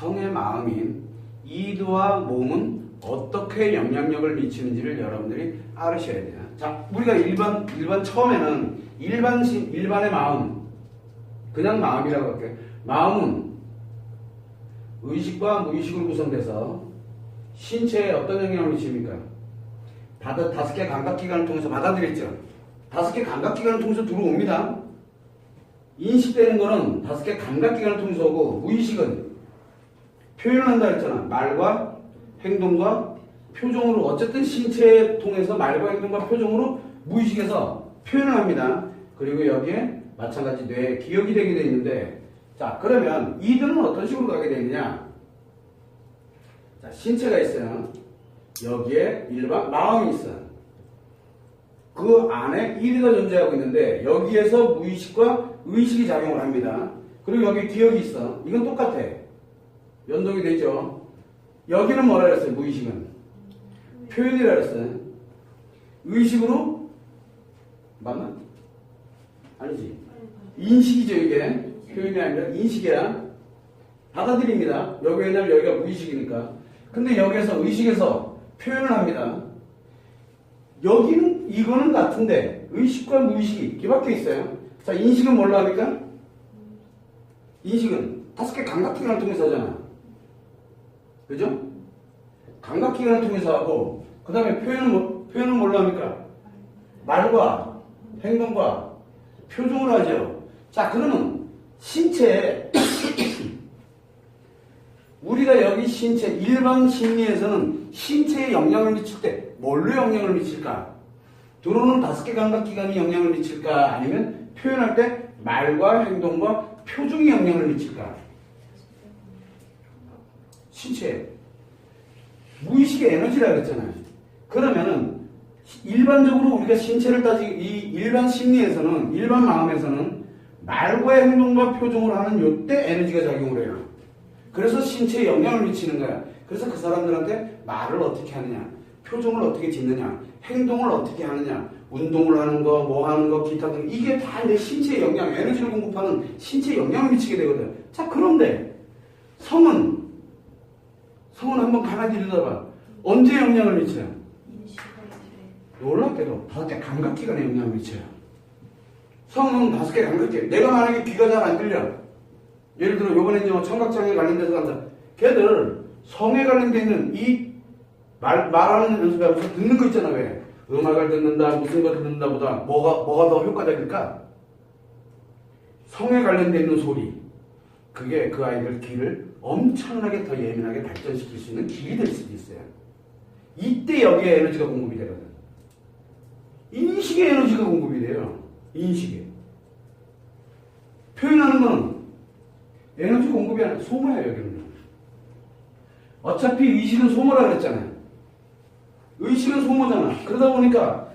성의 마음인 이드와 몸은 어떻게 영향력을 미치는지를 여러분들이 알으셔야 돼요. 자, 우리가 일반 처음에는 일반의 마음, 그냥 마음이라고 할게요. 마음은 의식과 무의식으로 구성돼서 신체에 어떤 영향을 미칩니까? 5개 감각기관을 통해서 받아들였죠. 5개 감각기관을 통해서 들어옵니다. 인식되는 거는 5개 감각기관을 통해서 오고, 무의식은 표현을 한다 했잖아. 말과 행동과 표정으로, 어쨌든 신체에 통해서 말과 행동과 표정으로 무의식에서 표현을 합니다. 그리고 여기에 마찬가지 뇌에 기억이 되게 되어 있는데, 자, 그러면 이들은 어떤 식으로 가게 되느냐? 자, 신체가 있어요. 여기에 일반 마음이 있어요. 그 안에 이드가 존재하고 있는데 여기에서 무의식과 의식이 작용을 합니다. 그리고 여기 기억이 있어. 이건 똑같아. 연동이 되죠. 여기는 뭐라 그랬어요? 무의식은 표현이라 그랬어요. 의식으로 맞나? 아니지. 인식이죠. 이게 표현이 아니라 인식이야. 받아들입니다. 여기 왜냐면 여기가 무의식이니까. 근데 여기에서 의식에서 표현을 합니다. 여기는 이거는 같은데 의식과 무의식이 뒤바뀌어 있어요. 자, 인식은 뭘로 합니까? 인식은 5개 감각기관을 통해서 하잖아. 그죠? 감각기관을 통해서 하고, 그 다음에 표현은 뭘로 합니까? 말과 행동과 표정으로 하죠. 자, 그러면 신체에 우리가 여기 신체, 일반 심리에서는 신체에 영향을 미칠 때 뭘로 영향을 미칠까? 들어오는 5개 감각기관이 영향을 미칠까? 아니면 표현할 때 말과 행동과 표정이 영향을 미칠까? 신체에. 무의식의 에너지라고 했잖아요. 그러면은 일반적으로 우리가 신체를 이 일반 심리에서는, 일반 마음에서는 말과 행동과 표정을 하는 요때 에너지가 작용을 해요. 그래서 신체에 영향을 미치는 거야. 그래서 그 사람들한테 말을 어떻게 하느냐, 표정을 어떻게 짓느냐, 행동을 어떻게 하느냐, 운동을 하는 거, 뭐 하는 거, 기타 등 이게 다 내 신체에 영향, 에너지를 공급하는 신체에 영향을 미치게 되거든. 자, 그런데 성은 한번 가만히 들여다봐. 언제 영향을 미쳐요? 놀랍게도 5개 감각기관에 영향을 미쳐요. 성은 5개 감각기관. 내가 만약에 귀가 잘 안 들려. 예를 들어 요번에 이제 청각장애 관련돼서 간다. 걔들 성에 관련돼 있는 이 말하는 연습하면서 듣는 거 있잖아. 왜? 음악을 듣는다, 무슨 거 듣는다 보다 뭐가 더 효과적일까? 성에 관련돼 있는 소리. 그게 그 아이들 귀를 엄청나게 더 예민하게 발전시킬 수 있는 길이 될 수도 있어요. 이때 여기에 에너지가 공급이 되거든. 인식의 에너지가 공급이 돼요. 인식에. 표현하는 건 에너지 공급이 아니라 소모야, 여기는. 어차피 의식은 소모라 그랬잖아요. 의식은 소모잖아. 그러다 보니까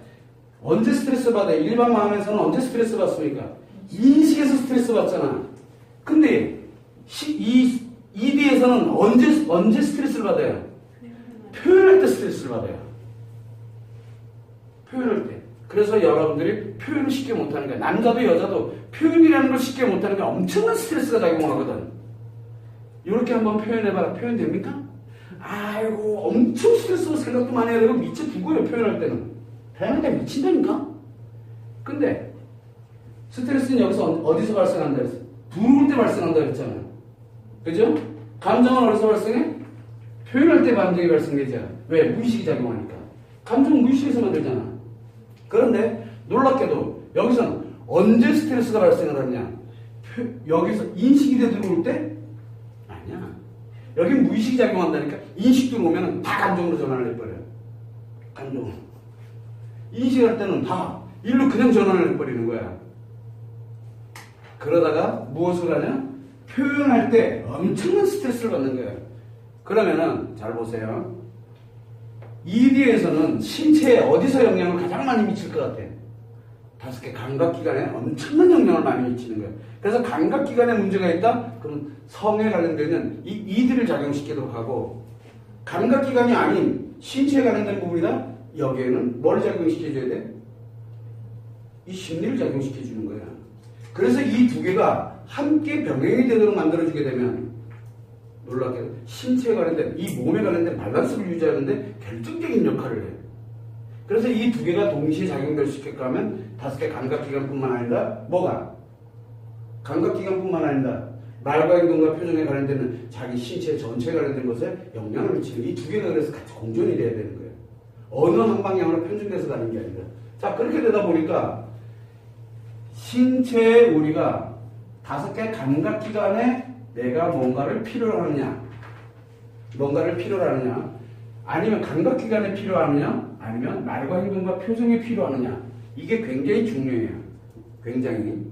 언제 스트레스 받아요? 일반 마음에서는 언제 스트레스 받습니까? 인식에서 스트레스 받잖아. 근데 이디에서는 언제 스트레스를 받아요? 표현할 때 스트레스를 받아요. 표현할 때. 그래서 여러분들이 표현을 쉽게 못하는 거야. 남자도 여자도 표현이라는 걸 쉽게 못하는 게 엄청난 스트레스가 작용하거든. 이렇게 한번 표현해봐라. 표현됩니까? 아이고, 엄청 스트레스로 생각도 많이 해야 되고 미쳐 죽어요. 표현할 때는. 표현할 때 미친다니까? 근데 스트레스는 여기서 어디서 발생한다 그랬어? 부러울 때 발생한다 그랬잖아요. 그죠? 감정은 어디서 발생해? 표현할 때 감정이 발생되잖아. 왜? 무의식이 작용하니까. 감정은 무의식에서 만들잖아. 그런데 놀랍게도 여기서는 언제 스트레스가 발생을 하느냐? 여기서 인식이 들어올 때? 아니야. 여기 무의식이 작용한다니까. 인식 들어오면 다 감정으로 전환을 해버려요. 감정으로. 인식할 때는 다 일로 그냥 전환을 해버리는 거야. 그러다가 무엇을 하냐? 표현할 때 엄청난 스트레스를 받는 거야. 그러면은 잘 보세요. ED에서는 신체에 어디서 영향을 가장 많이 미칠 것 같아? 5개 감각기관에 엄청난 영향을 많이 미치는 거예요. 그래서 감각기관에 문제가 있다? 그럼 성에 관련되는 이 이들을 작용시키도록 하고, 감각기관이 아닌 신체에 관련된 부분이다? 여기에는 뭘 작용시켜줘야 돼? 이 심리를 작용시켜주는 거야. 그래서 이 2개가 함께 병행이 되도록 만들어주게 되면 놀랍게도 신체에 관련된 이 몸에 관련된 밸런스를 유지하는데 결정적인 역할을 해요. 그래서 이 두 개가 동시에 작용될 수 있게끔 하면 5개 감각기관뿐만 아니라 뭐가? 감각기관뿐만 아니라 말과 행동과 표정에 관련되는 자기 신체 전체에 관련된 것에 영향을 미치는 이 두 개가 그래서 같이 공존이 돼야 되는 거예요. 어느 한 방향으로 편중돼서 가는 게 아니라. 자, 그렇게 되다 보니까 신체에 우리가 5개 감각기관에 내가 뭔가를 필요로 하느냐, 아니면 감각기관에 필요하느냐, 아니면 말과 행동과 표정에 필요하느냐, 이게 굉장히 중요해요. 굉장히.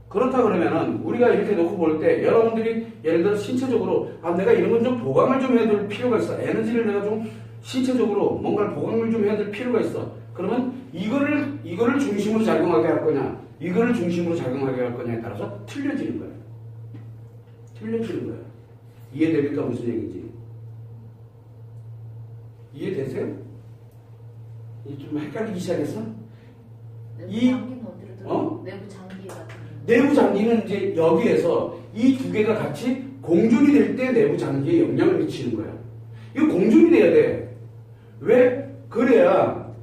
그렇다 그러면은 우리가 이렇게 놓고 볼 때 여러분들이 예를 들어 신체적으로 내가 이런 건 좀 보강을 좀 해야 될 필요가 있어. 에너지를 내가 좀 신체적으로 뭔가를 보강을 좀 해야 될 필요가 있어. 그러면 이거를 중심으로 작용하게 할 거냐, 이거를 중심으로 작용하게 할 거냐에 따라서 틀려지는 거예요. 틀려지는 거예요. 이해됩니까? 무슨 얘기인지. 이해되세요? 좀 헷갈리기 시작했어? 내부 장기는 어디로 들어? 내부 장기 같은 거. 내부 장기는 이제 여기에서 이 두 개가 같이 공존이 될 때 내부 장기에 영향을 미치는 거야. 이거 공존이 돼야 돼. 왜? 그래야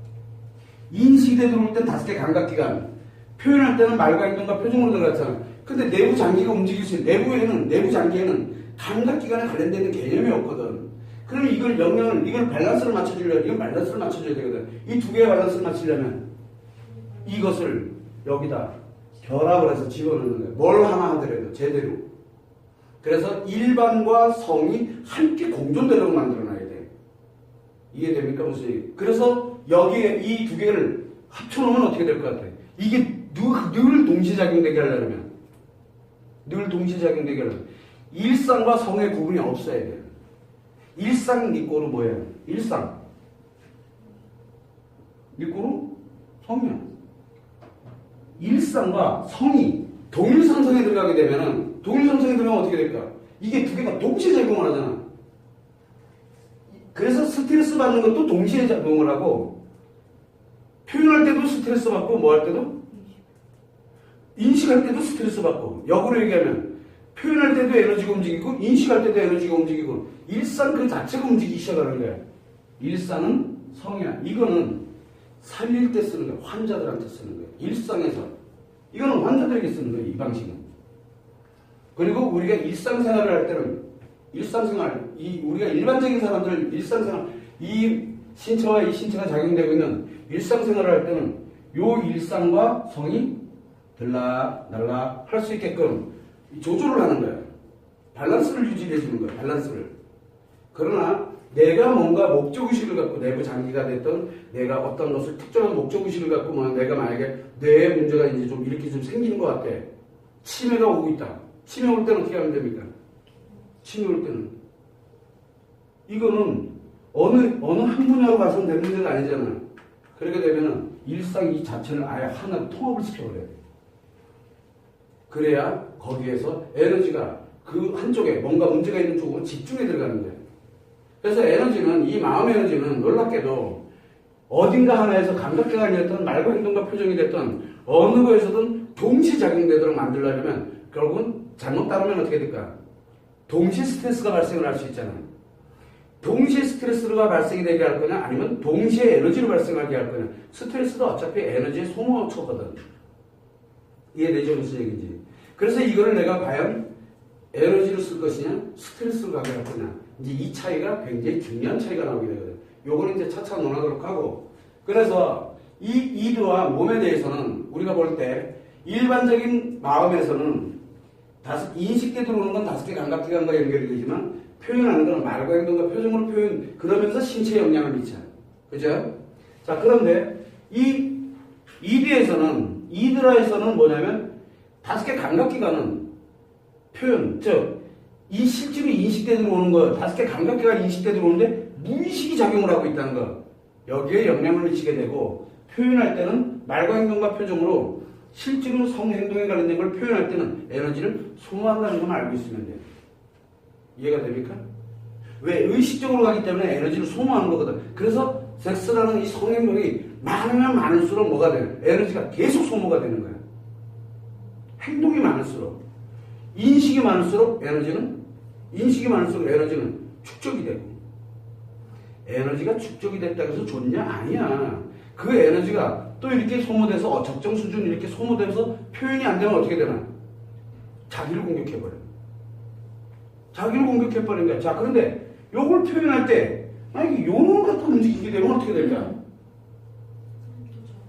인식에 들어올 땐 5개 감각기관, 표현할 때는 말과 행동과 표정으로 들어갔잖아. 근데 내부 장기가 움직일 수 있는, 내부 장기에는 감각기관에 관련되는 개념이 없거든. 그러면 이걸 밸런스를 맞춰주려면, 이건 밸런스를 맞춰줘야 되거든. 이 두 개의 밸런스를 맞추려면 이것을 여기다 결합을 해서 집어넣는 거예요. 뭘 하나 하더라도 제대로. 그래서 일반과 성이 함께 공존되도록 만들어놔야 돼. 이해됩니까? 무슨 얘기? 그래서 여기에 이 두 개를 합쳐놓으면 어떻게 될 것 같아? 이게 늘 동시에 작용되게 하려면, 일상과 성의 구분이 없어야 돼요. 일상 니꼬로 뭐예요? 일상. 니꼬로 성이야. 일상과 성이 동일상성에 들어가게 되면은, 동일상성에 들어가면 어떻게 될까? 이게 두 개가 동시에 작용을 하잖아. 그래서 스트레스 받는 것도 동시에 작용을 하고, 표현할 때도 스트레스 받고, 뭐 할 때도? 인식할 때도 스트레스 받고. 역으로 얘기하면, 표현할 때도 에너지가 움직이고, 인식할 때도 에너지가 움직이고, 일상 그 자체가 움직이기 시작하는 거야. 일상은 성이야. 이거는 살릴 때 쓰는 거야. 환자들한테 쓰는 거야. 일상에서. 이거는 환자들에게 쓰는 거야. 이 방식은. 그리고 우리가 일상생활을 할 때는 우리가 일반적인 사람들 일상생활, 이 신체와 이 신체가 작용되고 있는 일상생활을 할 때는 요 일상과 성이 들락날락 할 수 있게끔 조절을 하는 거야. 밸런스를 유지해 주는 거야. 밸런스를. 그러나 내가 뭔가 목적의식을 갖고 내부 장기가 됐던 내가 어떤 것을 특정한 목적의식을 갖고 내가 만약에 뇌에 문제가 이제 좀 이렇게 좀 생기는 것 같아. 치매가 오고 있다. 치매 올 때는 어떻게 하면 됩니까? 치매 올 때는. 이거는 어느 한 분야로 가서는 되는 문제가 아니잖아. 그렇게 되면은 일상 이 자체를 아예 하나로 통합을 시켜버려야 돼. 그래야 거기에서 에너지가 그 한쪽에 뭔가 문제가 있는 쪽으로 집중해 들어가는 거예요. 그래서 에너지는, 이 마음의 에너지는 놀랍게도 어딘가 하나에서 감각기관이 됐든 말과 행동과 표정이 됐든 어느 거에서든 동시 작용되도록 만들려면 결국은 잘못 따르면 어떻게 될까? 동시에 스트레스가 발생을 할 수 있잖아요. 동시에 스트레스가 발생이 되게 할 거냐, 아니면 동시에 에너지로 발생하게 할 거냐. 스트레스도 어차피 에너지의 소모처거든. 이해되죠? 무슨 얘기인지. 그래서 이거를 내가 과연 에너지로 쓸 것이냐, 스트레스로 가게 할 거냐. 이제 이 차이가 굉장히 중요한 차이가 나오게 되거든. 요거는 이제 차차 논하도록 하고. 그래서 이 이드와 몸에 대해서는 우리가 볼 때 일반적인 마음에서는 인식때 들어오는 건 5개 감각기관과 연결이 되지만 표현하는 건 말과 행동과 표정으로 표현, 그러면서 신체에 영향을 미쳐. 그죠? 자, 그런데 이 이드라에서는 뭐냐면 5개 감각기관은 표현, 즉, 이 실제로 인식때 들어오는 거, 5개 감각기관이 인식때 들어오는데 무의식이 작용을 하고 있다는 거. 여기에 영향을 미치게 되고, 표현할 때는 말과 행동과 표정으로 실제로 성행동에 관련된 걸 표현할 때는 에너지를 소모한다는 것만 알고 있으면 돼요. 이해가 됩니까? 왜? 의식적으로 가기 때문에 에너지를 소모하는 거거든. 그래서 섹스라는 이 성행동이 많으면 많을수록 뭐가 돼요? 에너지가 계속 소모가 되는 거야. 행동이 많을수록. 인식이 많을수록 에너지는 인식이 많을수록 에너지는 축적이 되고, 에너지가 축적이 됐다고 해서 좋냐? 아니야. 그 에너지가 또 이렇게 소모돼서 적정 수준 이렇게 소모돼서 표현이 안 되면 어떻게 되나? 자기를 공격해버려. 자기를 공격해버린 거야. 자, 그런데 요걸 표현할 때 만약에 요놈 갖다 움직이게 되면 어떻게 될까?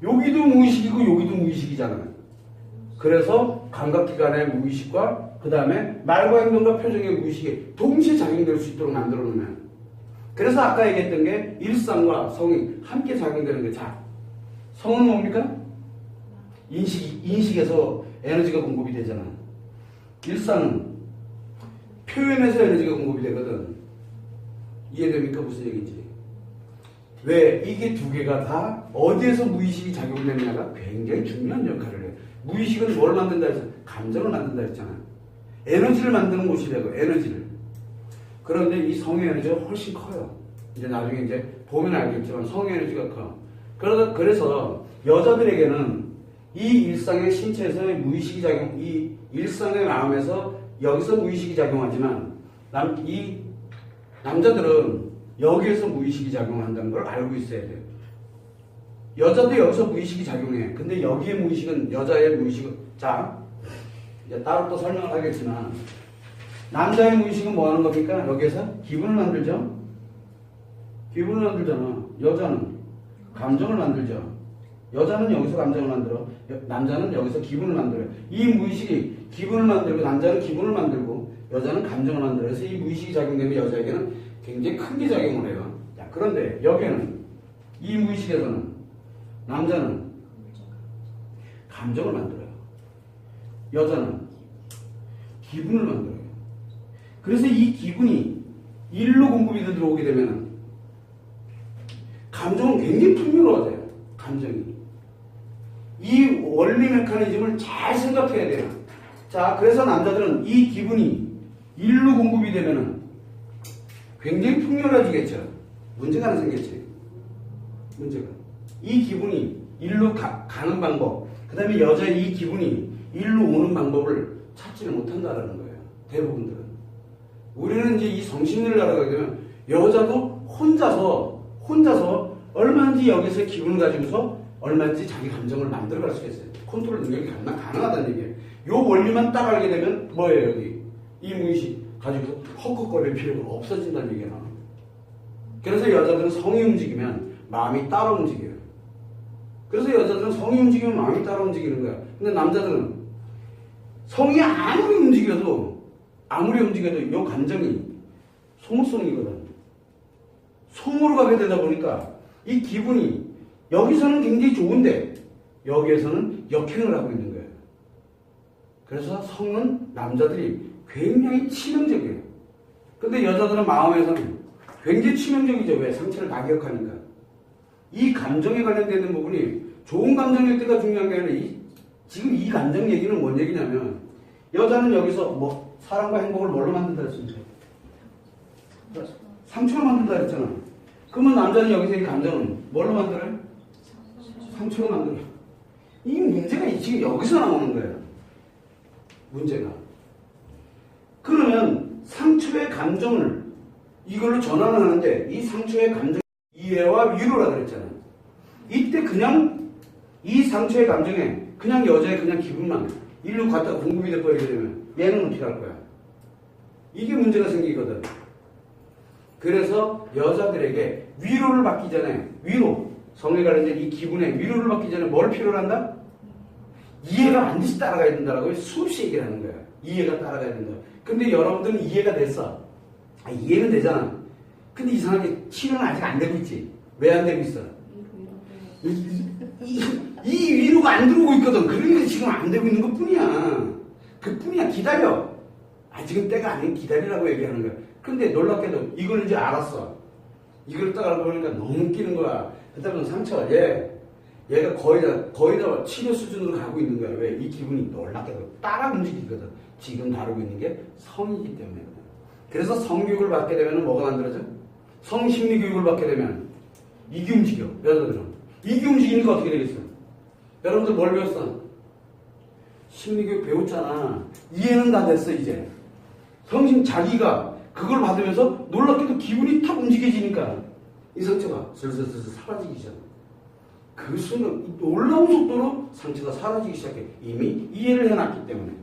여기도 무의식이고 여기도 무의식이잖아. 그래서 감각기관의 무의식과 그 다음에 말과 행동과 표정의 무의식이 동시에 작용될 수 있도록 만들어 놓으면, 그래서 아까 얘기했던 게 일상과 성이 함께 작용되는 게, 자, 성은 뭡니까? 인식에서 에너지가 공급이 되잖아. 일상은 표현에서 에너지가 공급이 되거든. 이해됩니까? 무슨 얘기인지. 왜? 이게 두 개가 다 어디에서 무의식이 작용되느냐가 굉장히 중요한 역할을 해요. 무의식은 뭘 만든다 해서 감정을 만든다 했잖아. 에너지를 만드는 곳이 되고, 에너지를. 그런데 이 성의 에너지가 훨씬 커요. 이제 나중에 이제 보면 알겠지만 성의 에너지가 커. 그래서 여자들에게는 이 일상의 신체에서의 무의식이 작용, 이 일상의 마음에서 여기서 무의식이 작용하지만 이 남자들은 여기에서 무의식이 작용한다는 걸 알고 있어야 돼요. 여자도 여기서 무의식이 작용해. 근데 여기의 무의식은, 여자의 무의식은, 자, 이제 따로 또 설명을 하겠지만, 남자의 무의식은 뭐 하는 겁니까? 여기에서 기분을 만들죠? 기분을 만들잖아. 여자는 감정을 만들죠. 여자는 여기서 감정을 만들어. 남자는 여기서 기분을 만들어요. 이 무의식이 기분을 만들고, 남자는 기분을 만들고, 여자는 감정을 만들어요. 그래서 이 무의식이 작용되면 여자에게는 굉장히 큰 게 작용을 해요. 자, 그런데 여기에는, 이 무의식에서는 남자는 감정을 만들어요. 여자는 기분을 만들어요. 그래서 이 기분이 일로 공급이 들어오게 되면 감정은 굉장히 풍요로워져요. 감정이. 이 원리 메커니즘을 잘 생각해야 돼요. 자, 그래서 남자들은 이 기분이 일로 공급이 되면 굉장히 풍요로워지겠죠. 문제가 하나 생겼지. 문제가. 이 기분이 일로 가는 방법, 그 다음에 여자의 이 기분이 일로 오는 방법을 찾지는 못한다라는 거예요. 대부분들은. 우리는 이제 이 성심리를 알아가게 되면 여자도 혼자서 얼마든지 여기서 기분을 가지고서 얼마든지 자기 감정을 만들어갈 수 있어요. 컨트롤 능력이 가능하다는 얘기예요. 요 원리만 딱 알게 되면 뭐예요, 여기? 이 무의식 가지고 헉헉거릴 필요가 없어진다는 얘기야. 그래서 여자들은 성이 움직이면 마음이 따라 움직여요. 그래서 여자들은 성이 움직이면 마음이 따라 움직이는 거야. 근데 남자들은 성이 아무리 움직여도 이 감정이 소모성이거든. 소모로 가게 되다 보니까 이 기분이 여기서는 굉장히 좋은데 여기에서는 역행을 하고 있는 거예요. 그래서 성은 남자들이 굉장히 치명적이에요. 근데 여자들은 마음에서는 굉장히 치명적이죠. 왜? 상처를 다 기억하니까. 이 감정에 관련되는 부분이 좋은 감정일 때가 중요한 게 아니라 지금 이 감정 얘기는 뭔 얘기냐면, 여자는 여기서 뭐 사랑과 행복을 뭘로 만든다 했습니까? 상처로 만든다 했잖아. 그러면 남자는 여기서 이 감정은 뭘로 만들어요? 상처로 만들어요. 이 문제가 지금 여기서 나오는 거예요. 문제가. 그러면 상처의 감정을 이걸로 전환을 하는데, 이 상처의 감정 이해와 위로라 그랬잖아요. 이때 그냥 이 상처의 감정에 그냥 여자의 그냥 기분만 일로 갖다가 공급이 돼버리게 되면 얘는 어떻게 할 거야? 이게 문제가 생기거든. 그래서 여자들에게 위로를 받기 전에, 성에 관련된 이 기분에 위로를 받기 전에 뭘 필요로 한다? 이해가 반드시 따라가야 된다라고 수없이 얘기를 하는 거야. 이해가 따라가야 된다. 근데 여러분들은 이해가 됐어. 이해는 되잖아. 근데 이상하게 치료는 아직 안 되고 있지. 왜 안 되고 있어? 이 위로가 안 들어오고 있거든. 그러니까 지금 안 되고 있는 것 뿐이야. 그 뿐이야. 기다려. 지금 때가 아닌 기다리라고 얘기하는 거야. 근데 놀랍게도 이걸 이제 알았어. 이걸 딱 알고 보니까 너무 웃기는 거야. 그다음에 상처가 얘가 거의 다 치료 수준으로 가고 있는 거야. 왜? 이 기분이 놀랍게도 따라 움직이거든. 지금 다루고 있는 게 성이기 때문에. 그래서 성교육을 받게 되면 뭐가 만들어져? 성심리교육을 받게 되면 이게 움직여. 여자들은. 이게 움직이니까 어떻게 되겠어? 여러분들 뭘 배웠어? 심리교육 배웠잖아. 이해는 다 됐어, 이제. 성심 자기가 그걸 받으면서 놀랍게도 기분이 탁 움직여지니까 이 상처가 슬슬슬슬 사라지기 시작해. 그 순간 놀라운 속도로 상처가 사라지기 시작해. 이미 이해를 해놨기 때문에.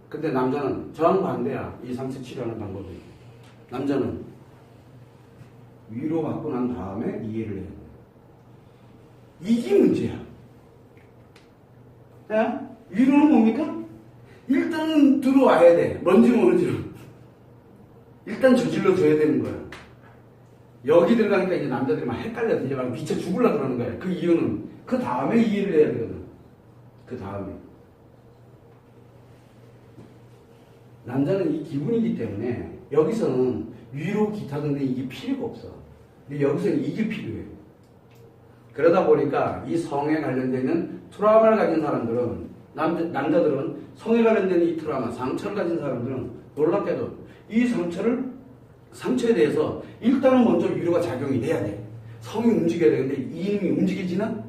근데 남자는 정반대야. 이 상처 치료하는 방법이. 남자는 위로받고 난 다음에 이해를 해야 돼. 이게 문제야. 야? 위로는 뭡니까? 일단 들어와야 돼. 뭔지 모르지. 일단 저질러 줘야 되는 거야. 여기 들어가니까 이제 남자들이 막 헷갈려. 이제 막 미쳐 죽으려고 그러는 거야. 그 이유는 그 다음에 이해를 해야 되거든. 그 다음에. 남자는 이 기분이기 때문에 여기서는 위로 기타 등등 이게 필요가 없어. 근데 여기서는 이게 필요해. 그러다 보니까 이 성에 관련되는 트라우마를 가진 사람들은 남자들은 성에 관련된 이 트라우마, 상처를 가진 사람들은 놀랍게도 이 상처에 대해서 일단은 먼저 위로가 작용이 돼야 돼. 성이 움직여야 돼. 근데 이놈이 움직이지나?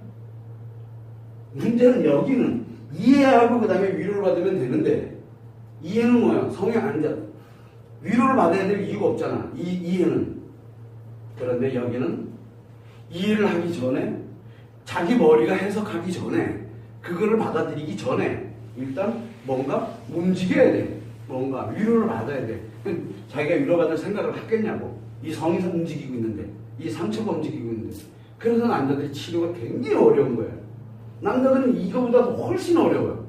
문제는 여기는 이해하고 그 다음에 위로를 받으면 되는데 이해는 뭐야? 성에 앉아. 위로를 받아야 될 이유가 없잖아. 이해는. 그런데 여기는 이해를 하기 전에 자기 머리가 해석하기 전에 그거를 받아들이기 전에 일단 뭔가 움직여야 돼. 뭔가 위로를 받아야 돼. 자기가 위로받을 생각을 하겠냐고. 이 성이 움직이고 있는데 이 상처가 움직이고 있는데 그래서 남자들이 치료가 굉장히 어려운 거예요. 남자들은 이거보다 훨씬 어려워요.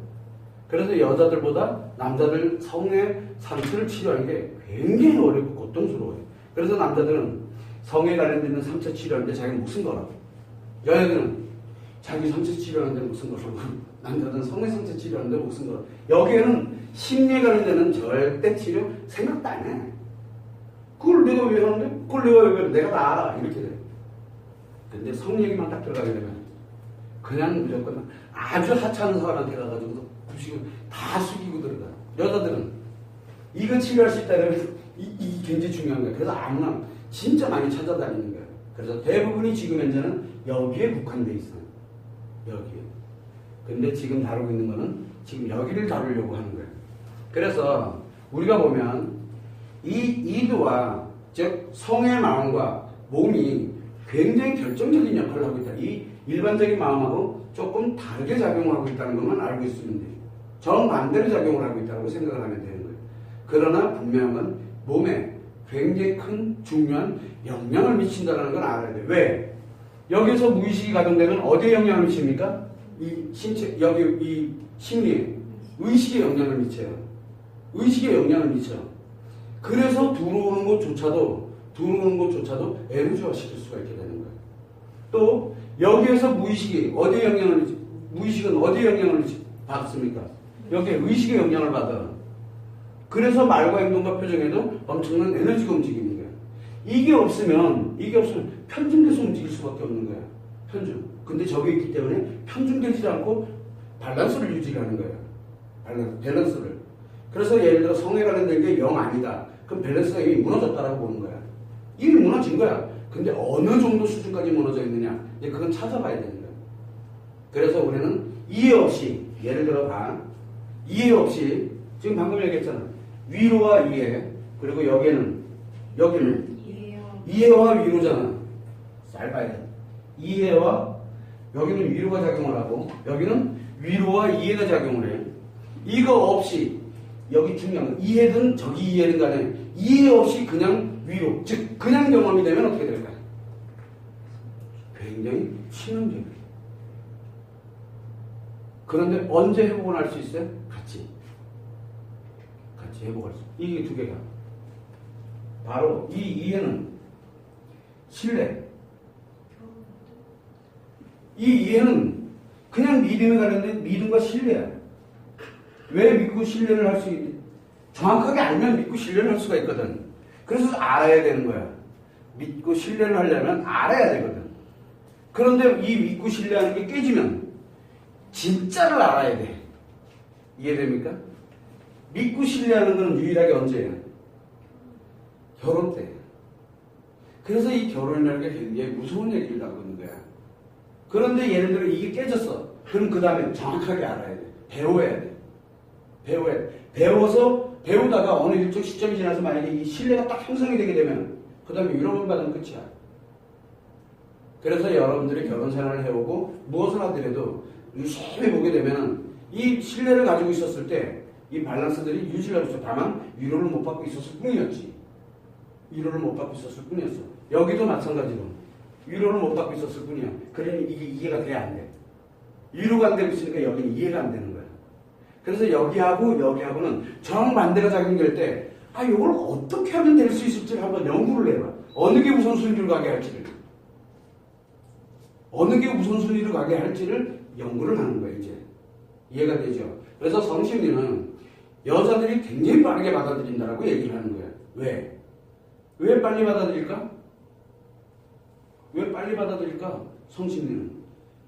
그래서 여자들보다 남자들 성의 상처를 치료하는 게 굉장히 어렵고 고통스러워요. 그래서 남자들은 성에 관련된 상처 치료하는데 자기 목숨 걸어. 여자들은 자기 상처 치료하는데 목숨 걸고 남자들은 성의 상처 치료하는데 목숨 걸어. 여기에는 심리에 관련되는 절대 치료 생각도 안 해. 그걸 내가 왜 하는데? 그걸 내가 왜 내가 다 알아. 이렇게 돼. 근데 성 얘기만 딱 들어가게 되면 그냥 무조건 아주 하찮은 사람한테 가가지고 다 숙이고 들어가. 여자들은 이거 치료할 수 있다 이러면 이 굉장히 중요한 거야. 그래서 아무나 진짜 많이 찾아다니는 거야. 그래서 대부분이 지금 현재는 여기에 국한돼 있어요. 여기에. 근데 지금 다루고 있는 거는 지금 여기를 다루려고 하는 거예요. 그래서 우리가 보면 이 이드와 즉 성의 마음과 몸이 굉장히 결정적인 역할을 하고 있다. 이 일반적인 마음하고 조금 다르게 작용하고 있다는 것만 알고 있으면 돼요. 정반대로 작용을 하고 있다고 생각을 하면 되는 거예요. 그러나 분명한 건 몸에 굉장히 큰 중요한 영향을 미친다는 걸 알아야 돼요. 왜? 여기서 무의식이 가동되면 어디에 영향을 미칩니까? 이 신체, 여기 이 심리에 의식에 영향을 미쳐요. 의식에 영향을 미쳐. 그래서 들어오는 것조차도 에너지화 시킬 수가 있게 되는 거예요. 또 여기에서 무의식이 어디에 영향을 미치? 무의식은 어디에 영향을 받습니까? 여기에 의식에 영향을 받아. 그래서 말과 행동과 표정에도 엄청난 에너지가 움직이는 거야. 이게 없으면 편중돼서 움직일 수밖에 없는 거야. 편중. 근데 저게 있기 때문에 편중되지 않고 밸런스를 유지하는 거야. 밸런스를. 그래서 예를 들어 성에 관련된 게 영 아니다. 그럼 밸런스가 이미 무너졌다라고 보는 거야. 이미 무너진 거야. 근데 어느 정도 수준까지 무너져 있느냐? 이제 그건 찾아봐야 되는 거야. 그래서 우리는 이해 없이, 예를 들어 봐. 이해 없이, 지금 방금 얘기했잖아. 위로와 이해, 그리고 여기는 이해와 위로잖아. 잘 봐야 돼. 이해와, 여기는 위로가 작용을 하고, 여기는 위로와 이해가 작용을 해. 이거 없이, 여기 중요한 건 이해든 저기 이해든 간에 이해 없이 그냥 위로, 즉 그냥 경험이 되면 어떻게 될까요? 굉장히 치명적이에요. 그런데 언제 회복을 할 수 있어요? 같이 회복할 수 있어요. 이게 두 개가 바로 이 이해는 신뢰. 이 이해는 그냥 믿음에 관련된 믿음과 신뢰야. 왜 믿고 신뢰를 할 수 있지? 정확하게 알면 믿고 신뢰를 할 수가 있거든. 그래서 알아야 되는 거야. 믿고 신뢰를 하려면 알아야 되거든. 그런데 이 믿고 신뢰하는 게 깨지면 진짜를 알아야 돼. 이해됩니까? 믿고 신뢰하는 건 유일하게 언제예요? 결혼 때. 그래서 이 결혼이라는 게 굉장히 무서운 얘기를 하고 있는 거야. 그런데 예를 들어 이게 깨졌어. 그럼 그 다음에 정확하게 알아야 돼. 배워야 돼. 배워서 배우다가 어느 일정 시점이 지나서 만약에 이 신뢰가 딱 형성이 되게 되면 그 다음에 위로만 받으면 끝이야. 그래서 여러분들이 결혼 생활을 해오고 무엇을 하더라도 유심히 보게 되면 이 신뢰를 가지고 있었을 때 이 밸런스들이 유지하고 있어. 다만 위로를 못 받고 있었을 뿐이었지. 위로를 못 받고 있었을 뿐이었어. 여기도 마찬가지로 위로를 못 받고 있었을 뿐이야. 그러니 이게 이해가 돼야 안 돼. 위로가 안 되고 있으니까 여기는 이해가 안 되는 거야. 그래서 여기하고는 정반대가 작용될 때 이걸 어떻게 하면 될 수 있을지를 한번 연구를 해봐. 어느 게 우선순위로 가게 할지를. 어느 게 우선순위로 가게 할지를 연구를 하는 거예요, 이제. 이해가 되죠? 그래서 성심리는 여자들이 굉장히 빠르게 받아들인다라고 얘기를 하는 거예요. 왜? 왜 빨리 받아들일까? 왜 빨리 받아들일까? 성심리는.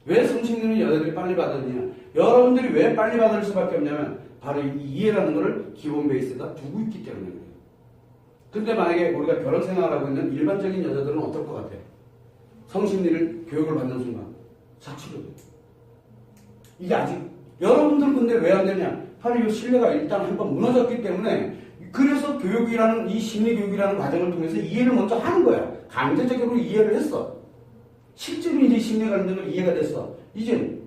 왜 성심리는 여자들이 빨리 받아들이냐? 여러분들이 왜 빨리 받아들일 수밖에 없냐면 바로 이 이해라는 것을 기본 베이스에다 두고 있기 때문에 그래요. 근데 만약에 우리가 결혼 생활을 하고 있는 일반적인 여자들은 어떨 것 같아요? 성심리를 교육을 받는 순간 사치거든. 이게 아직 여러분들 근데 왜 안 되냐? 바로 이 신뢰가 일단 한번 무너졌기 때문에 그래서 교육이라는 이 심리교육이라는 과정을 통해서 이해를 먼저 하는 거야. 강제적으로 이해를 했어. 실제로 이제 심리에 관련된 걸 이해가 됐어. 이제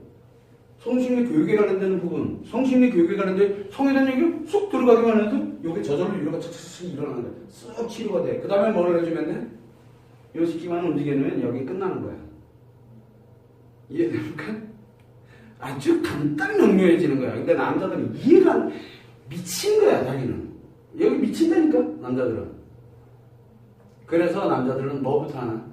성심리 교육에 관련되는 부분, 성심리 교육에 관련된 성에 대한 얘기 쑥 들어가기만 해도 이게 저절로 위로가 착착착 일어나는 거야. 쑥 치료가 돼. 그 다음에 뭐를 해주면 돼? 요 새끼만 움직이면 여기 끝나는 거야. 이해됩니까? 아주 간단히 명료해지는 거야. 근데 남자들은 이해가 미친 거야, 자기는. 여기 미친다니까, 남자들은. 그래서 남자들은 뭐부터 하나?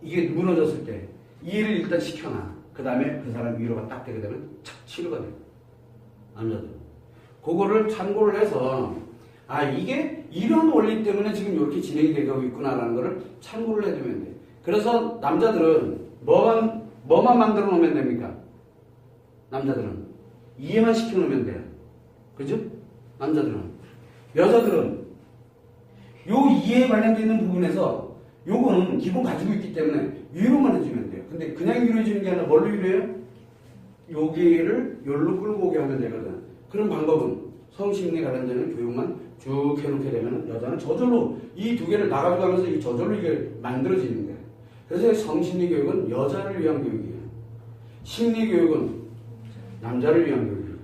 이게 무너졌을 때 이해를 일단 시켜놔. 그 다음에 그 사람 위로가 딱 되게 되면 착 치료가 돼. 남자들은. 그거를 참고를 해서 이게 이런 원리 때문에 지금 이렇게 진행이 되고 있구나라는 거를 참고를 해두면 돼. 그래서 남자들은 뭐만 만들어 놓으면 됩니까? 남자들은 이해만 시켜 놓으면 돼요. 그죠? 남자들은. 여자들은 요 이해에 관련되어 있는 부분에서 요거는 기본 가지고 있기 때문에 위로만 해주면 돼요. 근데 그냥 위로해주는 게 아니라 뭘로 위로해요? 여기를 여기로 끌고 오게 하면 되거든. 그런 방법은 성심리에 관련되는 교육만 쭉 해놓게 되면 여자는 저절로 이 두 개를 나가지고 가면서 이 저절로 이게 만들어지는 거예요. 그래서 성심리 교육은 여자를 위한 교육이에요. 심리 교육은 남자를 위한 교육이에요.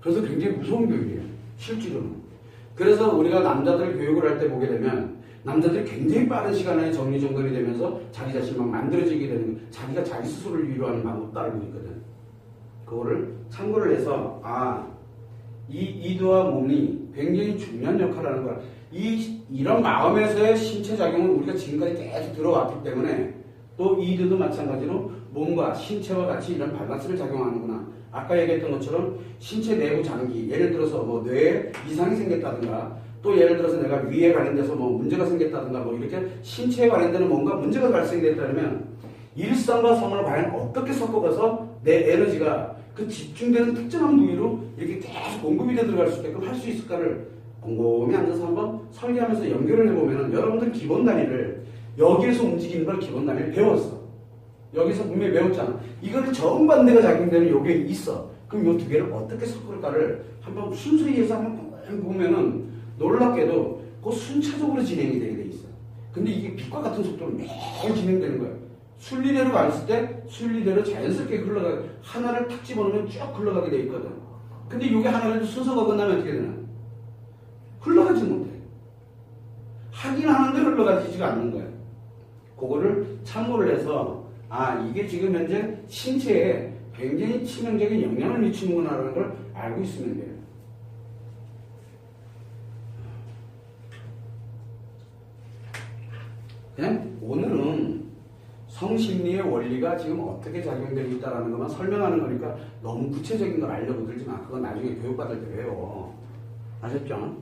그래서 굉장히 무서운 교육이에요. 실제로는. 그래서 우리가 남자들 교육을 할 때 보게 되면 남자들이 굉장히 빠른 시간에 정리정돈이 되면서 자기 자신이 막 만들어지게 되는 거예요. 자기가 자기 스스로를 위로하는 방법 따르고 있거든. 그거를 참고를 해서 이 이도와 몸이 굉장히 중요한 역할을 하는 거야. 이런 마음에서의 신체 작용은 우리가 지금까지 계속 들어왔기 때문에 또 이도도 마찬가지로 몸과 신체와 같이 이런 밸런스를 작용하는구나. 아까 얘기했던 것처럼 신체 내부 장기, 예를 들어서 뭐 뇌에 이상이 생겼다든가 또 예를 들어서 내가 위에 관련돼서 뭐 문제가 생겼다든가 뭐 이렇게 신체에 관련되는 뭔가 문제가 발생됐다면 일상과 성을 과연 어떻게 섞어가서 내 에너지가 그 집중되는 특정한 부위로 이렇게 계속 공급이 돼 들어갈 수 있게끔 할 수 있을까를 곰곰이 앉아서 한번 설계하면서 연결을 해보면 여러분들 기본 단위를 여기에서 움직이는 걸 기본 단위를 배웠어. 여기서 분명히 배웠잖아. 이거를 정반대가 작용되는 요게 있어. 그럼 요 두 개를 어떻게 섞을까를 한번 순서히 해서 한번 보면은 놀랍게도 그 순차적으로 진행이 되게 돼 있어. 근데 이게 빛과 같은 속도로 매일 진행되는 거야. 순리대로 갔을 때 순리대로 자연스럽게 흘러가 하나를 탁 집어넣으면 쭉 흘러가게 돼 있거든. 근데 이게 하나를 순서가 끝나면 어떻게 되나? 흘러가지 못해. 하긴 하는데 흘러가지지가 않는 거야. 그거를 참고를 해서 이게 지금 현재 신체에 굉장히 치명적인 영향을 미치는구나라는 걸 알고 있으면 돼요. 그냥 오늘은 성심리의 원리가 지금 어떻게 작용되고 있다는 것만 설명하는 거니까 너무 구체적인 걸 알려고 들지 마. 그건 나중에 교육받을 때 배워. 아셨죠?